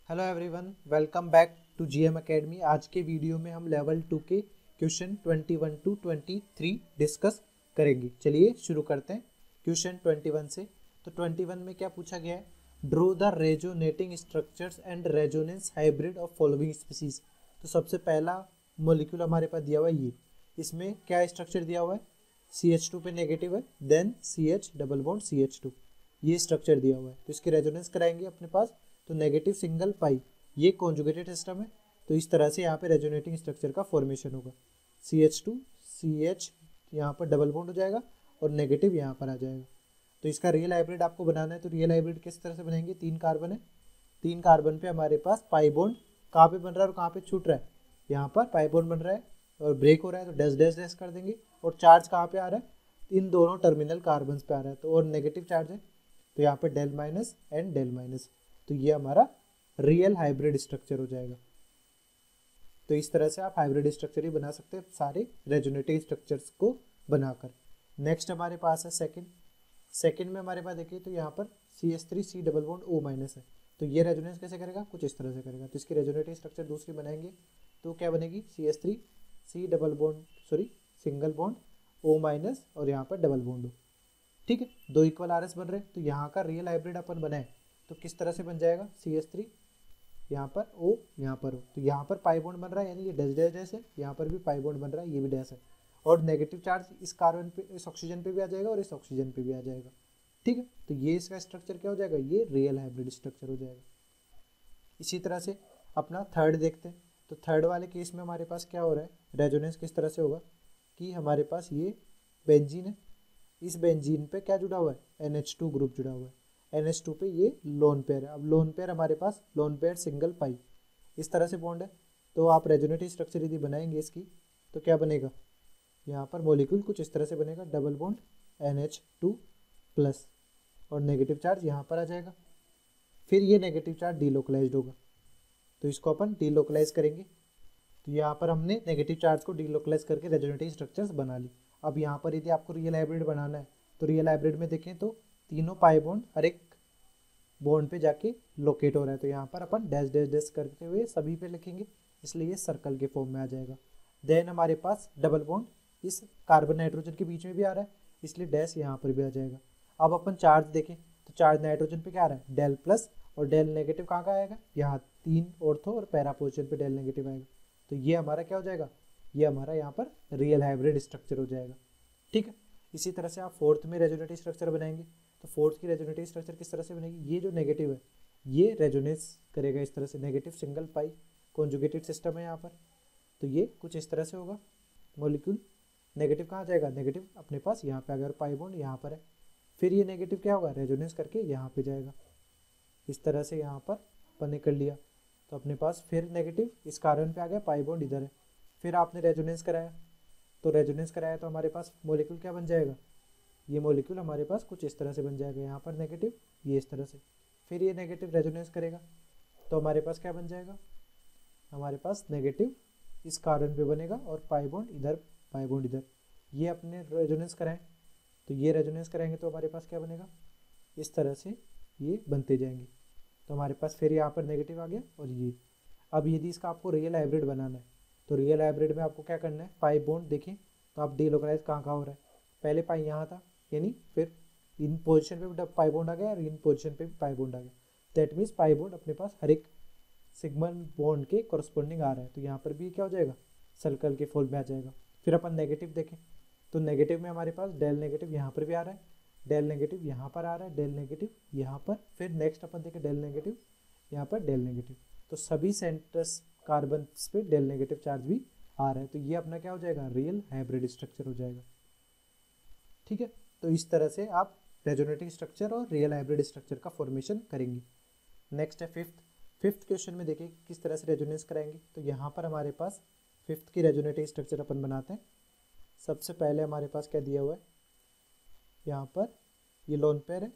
Hello everyone, welcome back to GM academy. आज के video में हम लेवल 2 के क्वेश्चन 21 टू 23 डिस्कस करेंगे। चलिए शुरू करते हैं क्वेश्चन 21 से। तो 21 में क्या पूछा गया है? Draw the resonating structures and resonance hybrid of following species. तो सबसे पहला मॉलिक्यूल हमारे पास दिया हुआ है ये। इसमें क्या स्ट्रक्चर दिया हुआ है? CH2 पे नेगेटिव है, then CH double bond CH2, ये स्ट्रक्चर दिया हुआ है। तो इसकी रेजोनेंस कराएंगे अपने पास, तो नेगेटिव सिंगल पाई, ये कॉन्जुगेटेड सिस्टम है। तो इस तरह से यहाँ पे रेजोनेटिंग स्ट्रक्चर का फॉर्मेशन होगा। CH2 CH यहाँ पर डबल बॉन्ड हो जाएगा और नेगेटिव यहाँ पर आ जाएगा। तो इसका रियल हाइब्रिड आपको बनाना है। तो रियल हाइब्रिड किस तरह से बनेंगे? 3 कार्बन है, 3 कार्बन पे हमारे पास पाई बॉन्ड कहाँ पे बन रहा है और कहाँ पे छूट रहा है? यहाँ पर पाई बॉन्ड बन रहा है और ब्रेक हो रहा है, तो डैश डैश डैश कर देंगे। और चार्ज कहाँ पे आ रहा है? इन दोनों टर्मिनल कार्बन पे आ रहा है, तो और नेगेटिव चार्ज है, तो यहाँ पे del minus and del minus. तो ये हमारा रियल हाइब्रिड स्ट्रक्चर हो जाएगा। तो इस तरह से आप हाइब्रिड स्ट्रक्चर ही बना सकते हैं सारे रेजोनेटिव स्ट्रक्चर्स को बनाकर। नेक्स्ट हमारे पास है सेकंड में हमारे पास देखिए, तो यहाँ पर CH3 C double bond O minus है। तो ये रेजोनेंस कैसे करेगा? कुछ इस तरह से करेगा। तो इसकी रेजोनेटिव स्ट्रक्चर दूसरी बनाएंगे, तो क्या बनेगी? CH3 C double bond single bond O minus और यहाँ पर डबल बॉन्ड O। ठीक है, 2 इक्वल RS बन रहे। तो यहाँ का रियल हाइब्रिड अपन बनाए तो किस तरह से बन जाएगा? CH3 यहाँ पर O, यहाँ पर O, तो यहाँ पर पाई बॉन्ड बन रहा है, यानी ये डैश डैश डैश है, यहाँ पर भी पाई बॉन्ड बन रहा है, ये भी डैश है। और नेगेटिव चार्ज इस कार्बन पे, इस ऑक्सीजन पे भी आ जाएगा और इस ऑक्सीजन पे भी आ जाएगा। ठीक है, तो ये इसका स्ट्रक्चर क्या हो जाएगा? ये रियल हाइब्रिड स्ट्रक्चर हो जाएगा। इसी तरह से अपना थर्ड देखते हैं। तो थर्ड वाले केस में हमारे पास क्या हो रहा है? रेजोनेंस किस तरह से होगा कि हमारे पास ये बेंजीन है, इस बेंजीन पे क्या जुड़ा हुआ है? NH2 ग्रुप जुड़ा हुआ है। NH2 पे ये लोन पेयर है। अब लोन पेयर हमारे पास लोन पेयर सिंगल पाई, इस तरह से बॉन्ड है। तो आप रेजोनेटिव स्ट्रक्चर यदि बनाएंगे इसकी, तो क्या बनेगा? यहाँ पर मॉलिक्यूल कुछ इस तरह से बनेगा, डबल बॉन्ड NH2 प्लस और नेगेटिव चार्ज यहाँ पर आ जाएगा। फिर ये नेगेटिव चार्ज डीलोकलाइज्ड होगा, तो इसको अपन डीलोकलाइज करेंगे। तो यहाँ पर हमने नेगेटिव चार्ज को डीलोकलाइज करके रेजोनेटिव स्ट्रक्चर्स बना ली। अब यहाँ पर यदि आपको रियल हाइब्रिड बनाना है, तो रियल हाइब्रिड में देखें तो तीनों पाई बॉन्ड हर एक बॉन्ड पे जाके लोकेट हो रहा है। तो यहाँ पर अपन डैश डैश डैश करते हुए सभी पे लिखेंगे, इसलिए ये सर्कल के फॉर्म में आ जाएगा। देन हमारे पास डबल बॉन्ड इस कार्बन नाइट्रोजन के बीच में भी आ रहा है, इसलिए डैश यहाँ पर भी आ जाएगा। अब अपन चार्ज देखें, तो चार्ज नाइट्रोजन पे क्या आ रहा है? डेल प्लस, और डेल नेगेटिव कहाँ का आएगा? यहाँ 3 ऑर्थो और पैरा पोजिशन पे डेल नेगेटिव आएगा। तो ये हमारा क्या हो जाएगा? ये हमारा यहाँ पर रियल हाइब्रिड स्ट्रक्चर हो जाएगा। ठीक है, इसी तरह से आप फोर्थ में रेजोनेटिव स्ट्रक्चर बनाएंगे। तो फोर्थ की रेजोनेटिव स्ट्रक्चर किस तरह से बनेगी? ये जो नेगेटिव है ये रेजोनेंस करेगा इस तरह से, नेगेटिव सिंगल पाई, कॉन्जुगेटेड सिस्टम है यहाँ पर। तो ये कुछ इस तरह से होगा। मॉलिक्यूल नेगेटिव कहाँ जाएगा? नेगेटिव अपने पास यहाँ पे अगर पाई बॉन्ड यहाँ पर है, फिर ये नेगेटिव क्या होगा? रेजोनेंस करके यहाँ पे जाएगा। इस तरह से यहाँ पर अपन ने कर लिया, तो अपने पास फिर नेगेटिव इस कार्बन पे आ गया, पाई बॉन्ड इधर है। फिर आपने रेजोनेंस कराया, तो रेजोनेंस कराया तो हमारे पास मॉलिक्यूल क्या बन जाएगा? ये मॉलिक्यूल हमारे पास कुछ इस तरह से बन जाएगा, यहाँ पर नेगेटिव, ये इस तरह से। फिर ये नेगेटिव रेजोनेंस करेगा, तो हमारे पास क्या बन जाएगा? हमारे पास नेगेटिव इस कार्बन पे बनेगा और पाई बॉन्ड इधर, पाई बॉन्ड इधर। ये अपने रेजोनेंस कराएं, तो ये रेजोनेंस कराएंगे तो हमारे पास क्या बनेगा? इस तरह से ये बनते जाएंगे। तो हमारे पास फिर यहाँ पर नेगेटिव आ गया और ये। अब यदि इसका आपको रियल हाइब्रिड बनाना है, तो रियल हाइब्रिड में आपको क्या करना है? पाई बॉन्ड देखें तो आप डीलोकलाइज कहाँ कहाँ हो रहा है? पहले पाई यहाँ था, यानी फिर इन पोजीशन पे भी पाई बॉन्ड आ गया और इन पोजीशन पे भी पाई बॉन्ड आ गया। दैट मीन्स पाई बॉन्ड अपने पास हर एक सिग्मन बॉन्ड के कॉरस्पॉन्डिंग आ रहा है। तो यहाँ पर भी क्या हो जाएगा? सर्कल के फॉर्म में आ जाएगा। फिर अपन नेगेटिव देखें, तो नेगेटिव में हमारे पास डेल नेगेटिव यहाँ पर भी आ रहा है, डेल नेगेटिव यहाँ पर आ रहा है, डेल नेगेटिव यहाँ पर। फिर नेक्स्ट अपन देखें डेल नेगेटिव यहाँ पर, डेल नेगेटिव। तो सभी सेंटर्स कार्बन पे डेल नेगेटिव चार्ज भी आ रहा है। तो ये अपना क्या हो जाएगा? रियल हाइब्रिड स्ट्रक्चर हो जाएगा। ठीक है, तो इस तरह से आप रेजोनेटिव स्ट्रक्चर और रियल हाइब्रिड स्ट्रक्चर का फॉर्मेशन करेंगे। नेक्स्ट है फिफ्थ क्वेश्चन में देखिए किस तरह से रेजोनेंस कराएंगे। तो यहाँ पर हमारे पास फिफ्थ की रेजोनेटिव स्ट्रक्चर अपन बनाते हैं। सबसे पहले हमारे पास क्या दिया हुआ है? यहाँ पर ये लोन पेयर है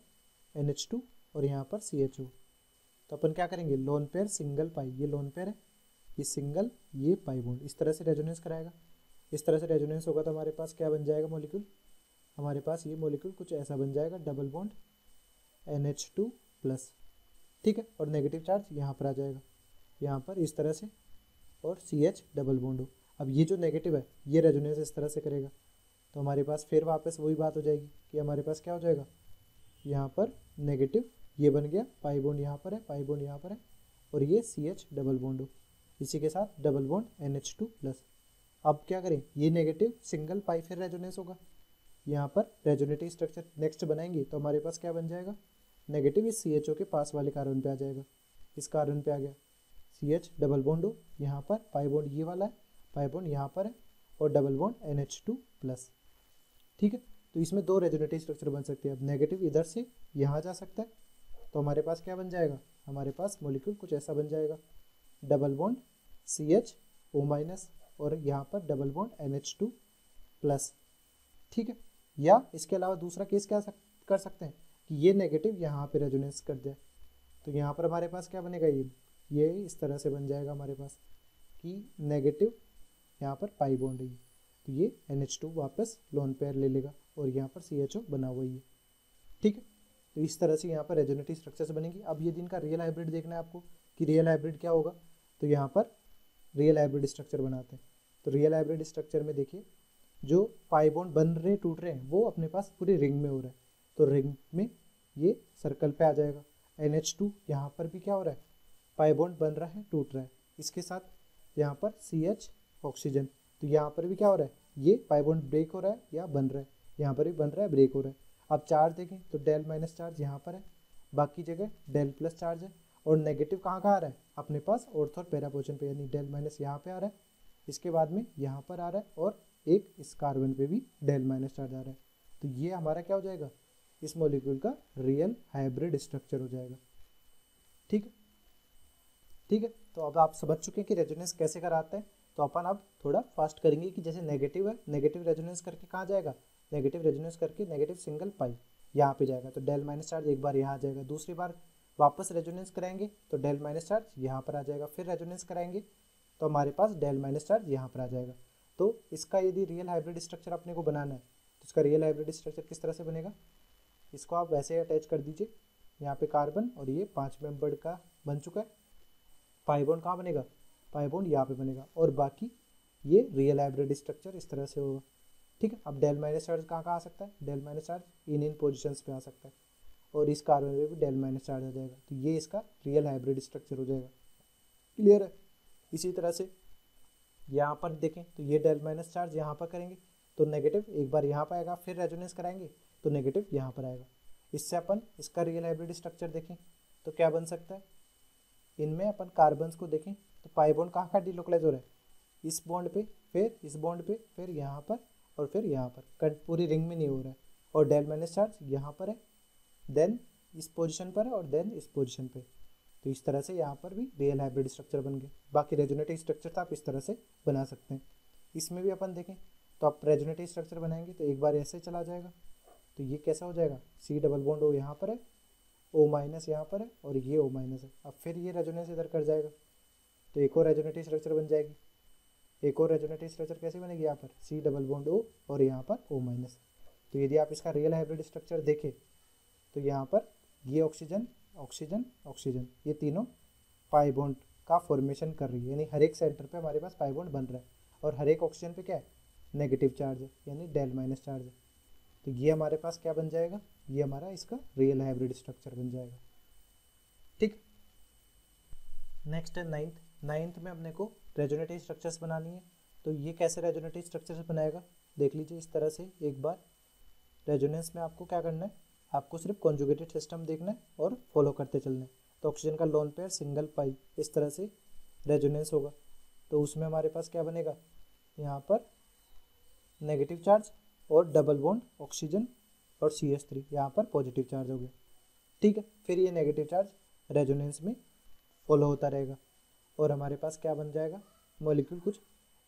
NH2 और यहाँ पर CHO। तो अपन क्या करेंगे? लोन पेयर सिंगल पाई, ये लोन पेयर है, ये सिंगल, ये पाई बॉन्ड, इस तरह से रेजोनेंस कराएगा। इस तरह से रेजोनेंस होगा तो हमारे पास क्या बन जाएगा मॉलिक्यूल? हमारे पास ये मॉलिक्यूल कुछ ऐसा बन जाएगा, डबल बॉन्ड NH2 प्लस। ठीक है, और नेगेटिव चार्ज यहाँ पर आ जाएगा, यहाँ पर इस तरह से, और CH डबल बॉन्ड हो। अब ये जो नेगेटिव है ये रेजोनेंस इस तरह से करेगा, तो हमारे पास फिर वापस वही बात हो जाएगी कि हमारे पास क्या हो जाएगा, यहाँ पर नेगेटिव ये बन गया, पाई बॉन्ड यहाँ पर है, पाई बॉन्ड यहाँ पर है, और ये CH डबल बॉन्ड हो, इसी के साथ डबल बॉन्ड NH2 प्लस। अब क्या करें, ये नेगेटिव सिंगल पाई फिर रेजोनेंस होगा, यहाँ पर रेजोनेटिव स्ट्रक्चर नेक्स्ट बनाएंगे तो हमारे पास क्या बन जाएगा, नेगेटिव इस CHO के पास वाले कार्बन पे आ जाएगा, इस कार्बन पे आ गया, CH डबल बॉन्ड हो, यहाँ पर पाई बॉन्ड ये वाला है, पाई बॉन्ड यहाँ पर है, और डबल बॉन्ड NH2 प्लस। ठीक है, तो इसमें दो रेजोनेटिव स्ट्रक्चर बन सकते हैं। अब नेगेटिव इधर से यहाँ जा सकता है, तो हमारे पास क्या बन जाएगा, हमारे पास मॉलिक्यूल कुछ ऐसा बन जाएगा, डबल बॉन्ड CHO- और यहाँ पर डबल बॉन्ड NH2 प्लस। ठीक है, या इसके अलावा दूसरा केस क्या कर सकते हैं कि ये नेगेटिव यहाँ पे रेजोनेंस कर जाए, तो यहाँ पर हमारे पास क्या बनेगा, ये इस तरह से बन जाएगा हमारे पास कि नेगेटिव यहाँ पर पाई बॉन्ड है, तो ये NH2 वापस लोन पेयर ले लेगा और यहाँ पर CHO बना हुआ ही है। ठीक है, तो इस तरह से यहाँ पर रेजोनेटिव स्ट्रक्चर्स बनेंगी। अब यदि इनका रियल हाइब्रिड देखना है आपको कि रियल हाइब्रिड क्या होगा, तो यहाँ पर रियल हाइब्रिड स्ट्रक्चर बनाते हैं। तो रियल हाइब्रिड स्ट्रक्चर में देखिए जो पाई बॉन्ड बन रहे टूट रहे हैं वो अपने पास पूरी रिंग में हो रहा है, तो रिंग में ये सर्कल पे आ जाएगा। NH2 यहाँ पर भी क्या हो रहा है, पाई बॉन्ड बन रहा है टूट रहा है, इसके साथ यहाँ पर CH ऑक्सीजन, तो यहाँ पर भी क्या हो रहा है, ये पाई बॉन्ड ब्रेक हो रहा है या बन रहा है, यहाँ पर भी बन रहा है ब्रेक हो रहा है। अब चार्ज देखें तो डेल माइनस चार्ज यहाँ पर है, बाकी जगह डेल प्लस चार्ज है, और नेगेटिव कहाँ कहाँ आ रहा है अपने पास, ऑर्थ और पैरा पोजीशन पे, यानी डेल माइनस यहाँ पे आ रहा है, इसके बाद में यहाँ पर आ रहा है, और एक इस कार्बन पे भी डेल माइनस चार्ज आ रहा है। तो ये हमारा क्या हो जाएगा, इस मॉलिक्यूल का रियल हाइब्रिड स्ट्रक्चर हो जाएगा। ठीक है, ठीक है, तो अब आप समझ चुके हैं कि रेजोनेंस कैसे कराते हैं। तो अपन अब थोड़ा फास्ट करेंगे कि जैसे नेगेटिव है, नेगेटिव रेजोनेंस करके कहाँ जाएगा, नेगेटिव रेजोनेंस करके नेगेटिव सिंगल पाई यहाँ पे जाएगा, तो डेल माइनस चार्ज एक बार यहाँ आ जाएगा, दूसरी बार वापस रेजोनेंस कराएंगे तो डेल माइनस चार्ज यहाँ पर आ जाएगा, फिर रेजोनेंस कराएंगे तो हमारे पास डेल माइनस चार्ज यहाँ पर आ जाएगा। तो इसका यदि रियल हाइब्रिड स्ट्रक्चर अपने को बनाना है तो इसका रियल हाइब्रिड स्ट्रक्चर किस तरह से बनेगा, इसको आप वैसे अटैच कर दीजिए, यहाँ पे कार्बन और ये 5 मेंबर्ड का बन चुका है, पाई बॉन्ड कहाँ बनेगा, पाई बॉन्ड यहाँ पे बनेगा, और बाकी ये रियल हाइब्रिड स्ट्रक्चर इस तरह से होगा। ठीक है, अब डेल माइनस चार्ज कहाँ आ सकता है, del minus charge in positions पे आ सकता है, और इस कार्बन में भी डेल माइनस चार्ज आ जाएगा, तो ये इसका रियल हाइब्रिड स्ट्रक्चर हो जाएगा। क्लियर है। इसी तरह से यहाँ पर देखें तो ये डेल माइनस चार्ज यहाँ पर करेंगे तो नेगेटिव एक बार यहाँ पर आएगा, फिर रेजोनेंस कराएंगे तो नेगेटिव यहाँ पर आएगा। इससे अपन इसका रियल हाइब्रिड स्ट्रक्चर देखें तो क्या बन सकता है, इनमें अपन कार्बन्स को देखें तो पाई बॉन्ड कहाँ का डिलोकलाइज हो रहा है, इस बॉन्ड पे, फिर इस बॉन्ड पे, फिर यहाँ पर, और फिर यहाँ पर, पूरी रिंग में नहीं हो रहा है, और डेल माइनस चार्ज यहाँ पर है, देन इस पोजीशन पर है, और देन इस पोजीशन पे। तो इस तरह से यहाँ पर भी रियल हाइब्रिड स्ट्रक्चर बन गए। बाकी रेजोनेटिव स्ट्रक्चर तो आप इस तरह से बना सकते हैं। इसमें भी अपन देखें तो आप रेजोनेटिव स्ट्रक्चर बनाएंगे तो एक बार ऐसे चला जाएगा, तो ये कैसा हो जाएगा, C डबल बॉन्ड O यहाँ पर है, O माइनस यहाँ पर है, और ये O माइनस है। अब फिर ये रेजोनेंस इधर कर जाएगा तो एक और रेजोनेटिव स्ट्रक्चर बन जाएगी। एक और रेजोनेटिव स्ट्रक्चर कैसे बनेगी, यहाँ पर C डबल बॉन्ड O और यहाँ पर O माइनस। तो यदि आप इसका रियल हाइब्रिड स्ट्रक्चर देखें तो यहाँ पर ये ऑक्सीजन ऑक्सीजन ऑक्सीजन, ये तीनों पाई बॉन्ड का फॉर्मेशन कर रही है, यानी हर एक सेंटर पे हमारे पास पाई बॉन्ड बन रहा है, और हर एक ऑक्सीजन पे क्या है, नेगेटिव चार्ज है, यानी डेल माइनस चार्ज है। तो ये हमारे पास क्या बन जाएगा, ये हमारा इसका रियल हाइब्रिड स्ट्रक्चर बन जाएगा। ठीक, नेक्स्ट है नाइन्थ में अपने को रेजोनेटिव स्ट्रक्चर्स बनानी है। तो ये कैसे रेजोनेटिव स्ट्रक्चर्स बनाएगा, देख लीजिए इस तरह से। एक बार रेजोनेंस में आपको क्या करना है, आपको सिर्फ कॉन्जुगेटेड सिस्टम देखना है और फॉलो करते चलना है। तो ऑक्सीजन का लोन पेयर सिंगल पाई इस तरह से रेजोनेंस होगा, तो उसमें हमारे पास क्या बनेगा, यहाँ पर नेगेटिव चार्ज और डबल बॉन्ड ऑक्सीजन और CH3 यहाँ पर पॉजिटिव चार्ज हो गया। ठीक है, फिर ये नेगेटिव चार्ज रेजोनेंस में फॉलो होता रहेगा, और हमारे पास क्या बन जाएगा, मॉलिक्यूल कुछ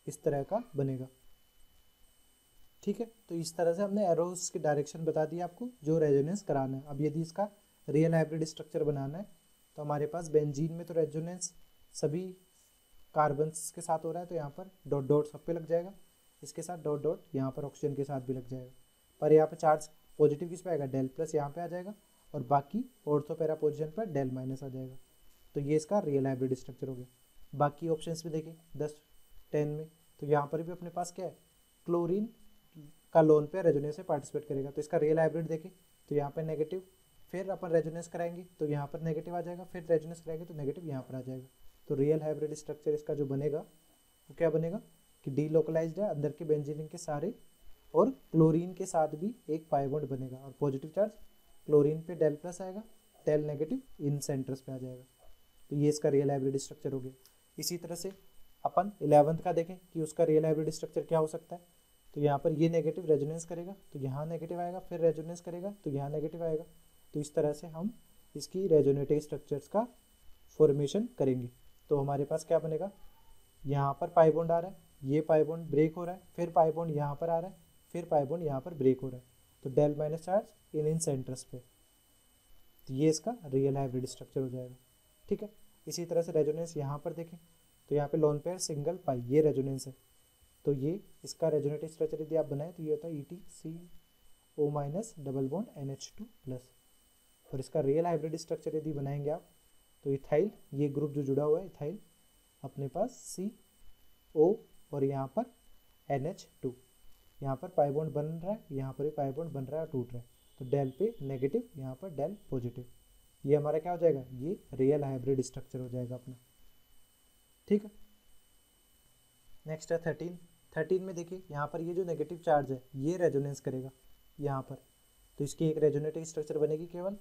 इस तरह का बनेगा। ठीक है, तो इस तरह से हमने एरोस की डायरेक्शन बता दी आपको जो रेजोनेंस कराना है। अब यदि इसका रियल हाइब्रिड स्ट्रक्चर बनाना है तो हमारे पास बेंजीन में तो रेजोनेंस सभी कार्बन्स के साथ हो रहा है, तो यहाँ पर डॉट डॉट सब पे लग जाएगा, इसके साथ डॉट डॉट यहाँ पर ऑक्सीजन के साथ भी लग जाएगा। पर यहाँ पर चार्ज पॉजिटिव किस पे आएगा, डेल प्लस यहाँ पे आ जाएगा, और बाकी ऑर्थो पैरा पोजीशन पर डेल माइनस आ जाएगा। तो ये इसका रियल हाइब्रिड स्ट्रक्चर हो गया। बाकी ऑप्शंस भी देखें 10 10 में, तो यहाँ पर भी अपने पास क्या है, क्लोरीन का लोन पे रेजोनेंस से पार्टिसिपेट करेगा। तो इसका रियल हाइब्रिड देखें तो यहाँ पर नेगेटिव, फिर अपन रेजोनेंस कराएंगे तो यहाँ पर नेगेटिव आ जाएगा, फिर रेजोनेंस कराएंगे तो नेगेटिव यहाँ पर आ जाएगा। तो रियल हाइब्रिड स्ट्रक्चर इसका जो बनेगा वो क्या बनेगा कि डीलोकलाइज्ड है, अंदर के बेंजीन के सारे, और क्लोरीन के साथ भी एक पाई बॉन्ड बनेगा, और पॉजिटिव चार्ज क्लोरीन पे डेल प्लस आएगा, डेल नेगेटिव इन सेंटर्स पे आ जाएगा। तो ये इसका रियल हाइब्रिड स्ट्रक्चर हो गया। इसी तरह से अपन 11th का देखें कि उसका रियल हाइब्रिड स्ट्रक्चर क्या हो सकता है। तो यहाँ पर ये नेगेटिव रेजोनेंस करेगा तो यहाँ नेगेटिव आएगा, फिर रेजोनेंस करेगा तो यहाँ नेगेटिव आएगा। तो इस तरह से हम इसकी रेजोनेटिव स्ट्रक्चर्स का फॉर्मेशन करेंगे। तो हमारे पास क्या बनेगा, यहाँ पर पाई बॉन्ड आ रहा है, ये पाई बॉन्ड ब्रेक हो रहा है, फिर पाई बॉन्ड यहाँ पर आ रहा है, फिर पाई बॉन्ड यहाँ पर ब्रेक हो रहा है। तो del minus charge in centres पे, तो ये इसका रियल हाइब्रिड स्ट्रक्चर हो जाएगा। ठीक है। इसी तरह से रेजोनेंस यहाँ पर देखें तो यहाँ पे लोन पेयर सिंगल पाई, ये रेजोनेंस है। तो ये इसका रेजोनेटिव स्ट्रक्चर यदि आप बनाएं तो ये होता है ETCO minus double bond NH2 plus. और इसका रियल हाइब्रिड स्ट्रक्चर यदि बनाएंगे आप तो इथाइल, ये ग्रुप जो जुड़ा हुआ है इथाइल, अपने पास CO और यहाँ पर NH2, यहाँ पर पाई बॉन्ड बन रहा है, यहाँ पर भी पाई बॉन्ड बन रहा है और टूट रहा है। तो डेल पे नेगेटिव, यहाँ पर डेल पॉजिटिव, ये हमारा क्या हो जाएगा, ये रियल हाइब्रिड स्ट्रक्चर हो जाएगा अपना। ठीक है। नेक्स्ट है 13 में देखिए यहाँ पर ये जो नेगेटिव चार्ज है ये रेजोनेंस करेगा यहाँ पर, तो इसकी एक रेजोनेटिव स्ट्रक्चर बनेगी केवल।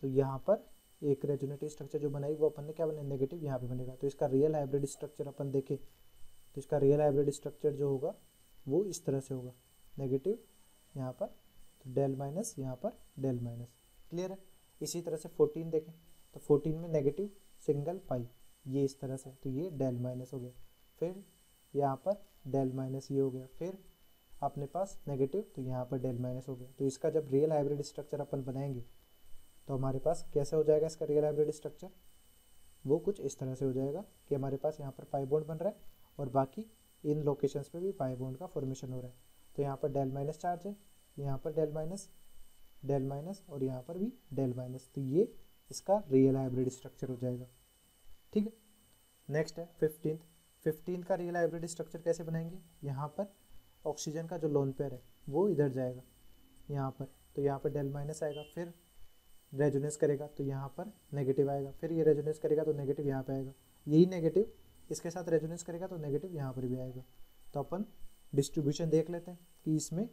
तो यहाँ पर एक रेजोनेटिव स्ट्रक्चर जो बनाएगी वो अपन ने क्या बना, नेगेटिव यहाँ पे बनेगा। तो इसका रियल हाइब्रिड स्ट्रक्चर अपन देखें तो इसका रियल हाइब्रिड स्ट्रक्चर जो होगा वो इस तरह से होगा, नेगेटिव यहाँ पर, तो डेल माइनस यहाँ पर डेल माइनस। क्लियर है। इसी तरह से 14 देखें तो 14 में नेगेटिव सिंगल पाई, ये इस तरह से, तो ये डेल माइनस हो गया, फिर यहाँ पर डेल माइनस ये हो गया, फिर अपने पास नेगेटिव तो यहाँ पर डेल माइनस हो गया। तो इसका जब रियल हाइब्रिड स्ट्रक्चर अपन बनाएंगे तो हमारे पास कैसे हो जाएगा इसका रियल हाइब्रिड स्ट्रक्चर, वो कुछ इस तरह से हो जाएगा कि हमारे पास यहाँ पर पाई बॉन्ड बन रहा है और बाकी इन लोकेशंस पे भी पाई बॉन्ड का फॉर्मेशन हो रहा है। तो यहाँ पर डेल माइनस चार्ज है, यहाँ पर डेल माइनस और यहाँ पर भी डेल माइनस। तो ये इसका रियल हाइब्रिड स्ट्रक्चर हो जाएगा। ठीक है। नेक्स्ट है 15 का रियल हाइब्रिड स्ट्रक्चर कैसे बनाएंगे, यहाँ पर ऑक्सीजन का जो लोन पेयर है वो इधर जाएगा यहाँ पर, तो यहाँ पर डेल माइनस आएगा, फिर रेजोनेंस करेगा तो यहाँ पर नेगेटिव आएगा, फिर ये रेजोनेंस करेगा तो नेगेटिव यहाँ पे आएगा, यही नेगेटिव इसके साथ रेजोनेंस करेगा तो नेगेटिव यहाँ पर भी आएगा। तो अपन डिस्ट्रीब्यूशन देख लेते हैं कि इसमें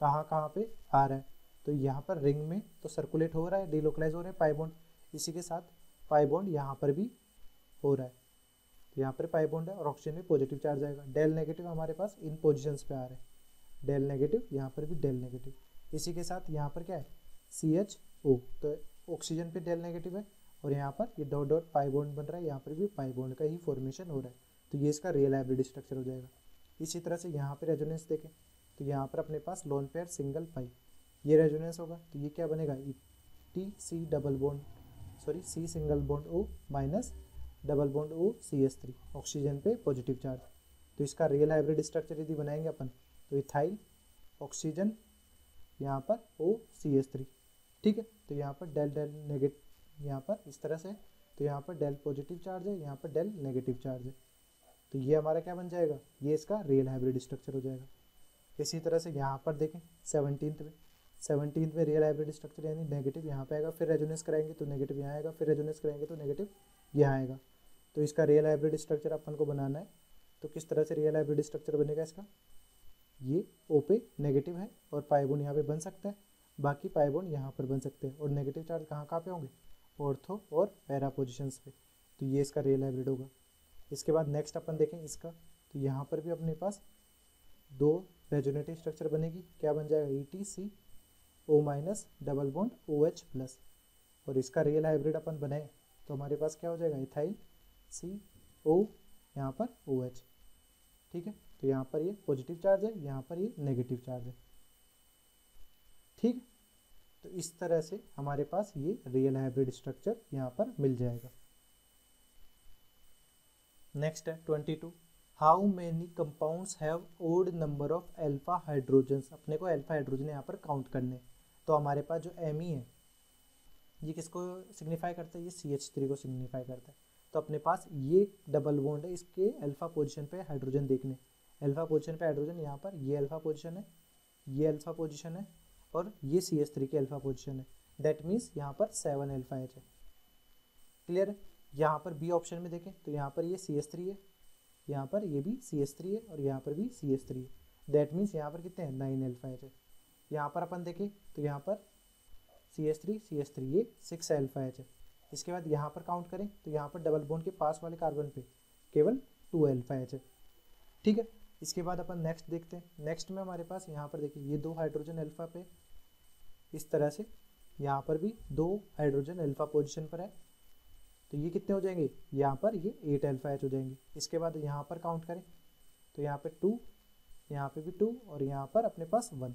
कहाँ कहाँ पे आ रहा है। तो यहाँ पर रिंग में तो सर्कुलेट हो रहा है, डीलोकलाइज हो रहे हैं पाई बॉन्ड, इसी के साथ पाई बॉन्ड यहाँ पर भी हो रहा है। तो यहाँ पर पाई बॉन्ड है और ऑक्सीजन में पॉजिटिव चार्ज आएगा, डेल नेगेटिव हमारे पास इन पोजिशंस पे आ रहे हैं, डेल नेगेटिव, यहाँ पर भी डेल नेगेटिव। इसी के साथ यहाँ पर क्या है CHO, तो ऑक्सीजन पे डेल नेगेटिव है और यहाँ पर ये डॉट डॉट पाई बॉन्ड बन रहा है, यहाँ पर भी पाई बॉन्ड का ही फॉर्मेशन हो रहा है। तो ये इसका रियल हाइब्रिड स्ट्रक्चर हो जाएगा। इसी तरह से यहाँ पे रेजोनेंस देखें तो यहाँ पर अपने पास लोन पेयर सिंगल पाई, ये रेजोनेंस होगा तो ये क्या बनेगा, C single bond O minus double bond O CH3, oxygen पे पॉजिटिव चार्ज। तो इसका रियल हाइब्रिड स्ट्रक्चर यदि बनाएंगे अपन तो इथाइल ऑक्सीजन यहाँ पर O CH3। ठीक है। तो यहाँ पर डेल डेल नेगेटिव, यहाँ पर इस तरह से, तो यहाँ पर डेल पॉजिटिव चार्ज है, यहाँ पर डेल नेगेटिव चार्ज है। तो ये हमारा क्या बन जाएगा, ये इसका रियल हाइब्रिड स्ट्रक्चर हो जाएगा। इसी तरह से यहाँ पर देखें 17 में रियल हाइब्रिड स्ट्रक्चर यानी नेगेटिव यहाँ पे आएगा, फिर रेजोनेंस कराएंगे तो नेगेटिव यहाँ आएगा, फिर रेजोनेंस कराएंगे तो नेगेटिव यहाँ आएगा। तो इसका रियल हाइब्रिड स्ट्रक्चर अपन को बनाना है। तो किस तरह से रियल हाइब्रिड स्ट्रक्चर बनेगा इसका, ये O पे नेगेटिव है और पाई बॉन्ड यहाँ पे बन सकता है, बाकी पाई बॉन्ड यहाँ पर बन सकते हैं, और नेगेटिव चार्ज कहाँ कहाँ पे होंगे, ऑर्थो और पैरा पोजिशंस पे। तो ये इसका रियल हाइब्रिड होगा। इसके बाद नेक्स्ट अपन देखें इसका, तो यहाँ पर भी अपने पास दो रेजोनेटिव स्ट्रक्चर बनेगी, क्या बन जाएगा ETCO minus double bond OH plus, और इसका रियल हाइब्रिड अपन बनाए तो हमारे पास क्या हो जाएगा, इथाइल CO यहाँ पर OH। ठीक है। तो यहाँ पर ये पॉजिटिव चार्ज है, यहाँ पर ये नेगेटिव चार्ज है। ठीक। तो इस तरह से हमारे पास ये रियल हाइब्रिड स्ट्रक्चर यहाँ पर मिल जाएगा। नेक्स्ट है 22, how many compounds have odd number of alpha hydrogens. अपने को अल्फा हाइड्रोजन यहाँ पर काउंट करने, तो हमारे पास जो Me है ये किसको सिग्निफाई करता है, ये CH3 को सिग्निफाई करता है। तो अपने पास ये डबल बॉन्ड है, इसके अल्फा पोजीशन पे हाइड्रोजन देखने, अल्फा पोजीशन पे हाइड्रोजन, यहाँ पर ये अल्फा पोजीशन है, ये अल्फा पोजीशन है और ये CH3 की अल्फा पोजीशन है। दैट मीन्स यहाँ पर 7 अल्फा H है। क्लियर है। यहाँ पर बी ऑप्शन में देखें तो यहाँ पर ये CH3 है, यहाँ पर ये भी CH3 है और यहाँ पर भी CH3 है। दैट मीन्स यहाँ पर कितने हैं, 9 अल्फा H है। यहाँ पर अपन देखें तो यहाँ पर CH3 ये 6 अल्फा H है। इसके बाद यहाँ पर काउंट करें तो यहाँ पर डबल बॉन्ड के पास वाले कार्बन पे केवल 2 अल्फा H है। ठीक है। इसके बाद अपन नेक्स्ट देखते हैं। नेक्स्ट में हमारे पास यहाँ पर देखिए ये 2 हाइड्रोजन अल्फा पे, इस तरह से यहाँ पर भी 2 हाइड्रोजन अल्फा पोजीशन पर है। तो ये कितने हो जाएंगे, यहाँ पर ये 8 अल्फा H हो जाएंगे। इसके बाद यहाँ पर काउंट करें तो यहाँ पे 2, यहाँ पे भी 2 और यहाँ पर अपने पास 1,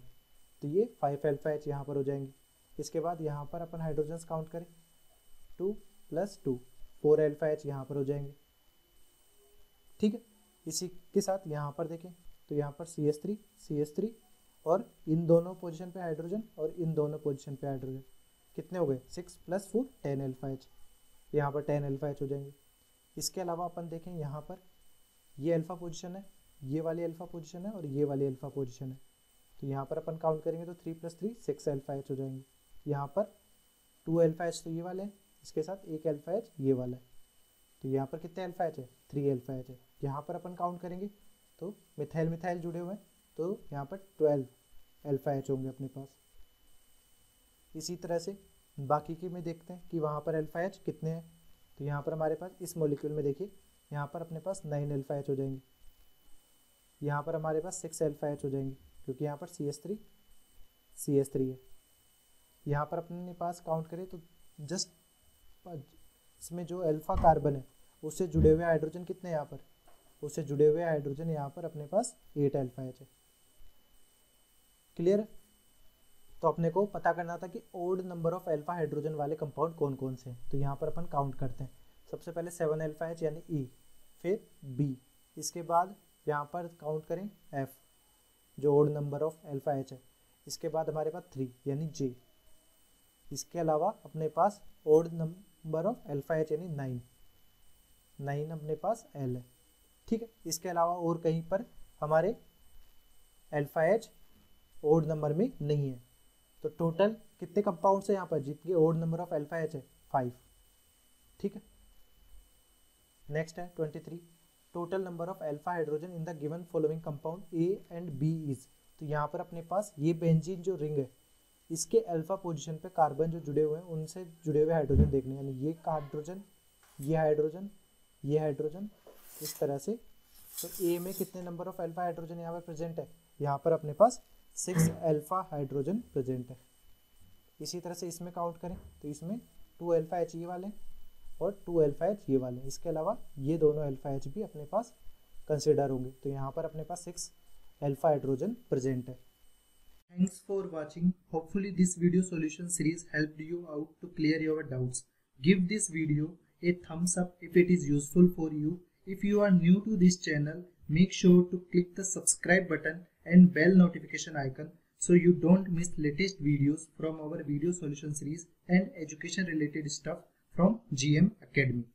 तो ये 5 अल्फा H यहाँ पर हो जाएंगे। इसके बाद यहाँ पर अपन हाइड्रोजन काउंट करें 2 + 2 4 अल्फा H यहाँ पर हो जाएंगे। ठीक है। इसी के साथ यहाँ पर देखें तो यहाँ पर CH3 और इन दोनों पोजीशन पे हाइड्रोजन और इन दोनों पोजीशन पे हाइड्रोजन कितने हो गए, 6 + 4 10 अल्फा H, यहाँ पर 10 अल्फा H हो जाएंगे। इसके अलावा अपन देखें यहाँ पर ये अल्फा पोजीशन है, ये वाली अल्फा पोजीशन है और ये वाली अल्फा पोजीशन है। तो यहाँ पर अपन काउंट करेंगे तो 3 + 3 6 अल्फा H हो जाएंगे। यहाँ पर 2 अल्फा H तो ये वाले हैं, इसके साथ 1 अल्फा H ये वाला है। तो यहाँ पर कितने अल्फा H है, 3 अल्फा H है। यहाँ पर अपन काउंट करेंगे तो मिथाइल जुड़े हुए हैं, तो यहाँ पर 12 अल्फा H होंगे अपने पास। इसी तरह से बाकी के में देखते हैं कि वहाँ पर अल्फा H कितने हैं। तो यहाँ पर हमारे पास इस मॉलिक्यूल में देखिए यहाँ पर अपने पास 9 अल्फा H हो जाएंगे, यहाँ पर हमारे पास 6 अल्फा H हो जाएंगे क्योंकि यहाँ पर CH3 है। यहाँ पर अपने पास काउंट करें तो जस्ट इसमें जो अल्फा कार्बन है उससे जुड़े हुए हाइड्रोजन कितने यहाँ पर, उससे जुड़े हुए हाइड्रोजन यहाँ पर अपने पास 8 अल्फा H है। क्लियर। तो अपने को पता करना था कि odd number of alpha hydrogen वाले कंपाउंड कौन कौन से हैं। तो यहाँ पर अपन काउंट करते हैं। सबसे पहले 7 अल्फा H यानी E, फिर B, इसके बाद यहाँ पर काउंट करें F जो odd number of alpha H है, इसके बाद हमारे पास 3 यानी J, इसके अलावा अपने पास odd number of alpha H यानी 9 अपने पास L है। ठीक है। इसके अलावा और कहीं पर हमारे अल्फा H ओड नंबर में नहीं है। तो टोटल कितने कंपाउंड्स है यहाँ पर जिनके odd number of alpha H है, 5। ठीक है। नेक्स्ट है 23, total number of alpha hydrogen in the given following compound A and B is. तो यहाँ पर अपने पास ये बेंजीन जो रिंग है इसके अल्फा पोजीशन पे कार्बन जो जुड़े हुए हैं उनसे जुड़े हुए हाइड्रोजन देखने, यानी ये हाइड्रोजन, ये हाइड्रोजन, ये हाइड्रोजन, इस तरह से। तो ए में कितने नंबर ऑफ अल्फा हाइड्रोजन यहाँ पर प्रेजेंट है, यहाँ पर अपने पास 6 अल्फा हाइड्रोजन प्रेजेंट है। इसी तरह से इसमें काउंट करें तो इसमें 2 अल्फा H ये वाले और 2 अल्फा H ये वाले, इसके अलावा ये दोनों अल्फा H भी अपने पास कंसिडर होंगे। तो यहाँ पर अपने पास 6 अल्फा हाइड्रोजन प्रेजेंट है। Thanks for watching. Hopefully this video solution series helped you out to clear your doubts. Give this video a thumbs up if it is useful for you. If you are new to this channel, make sure to click the subscribe button and bell notification icon so you don't miss latest videos from our video solution series and education related stuff from GM Academy.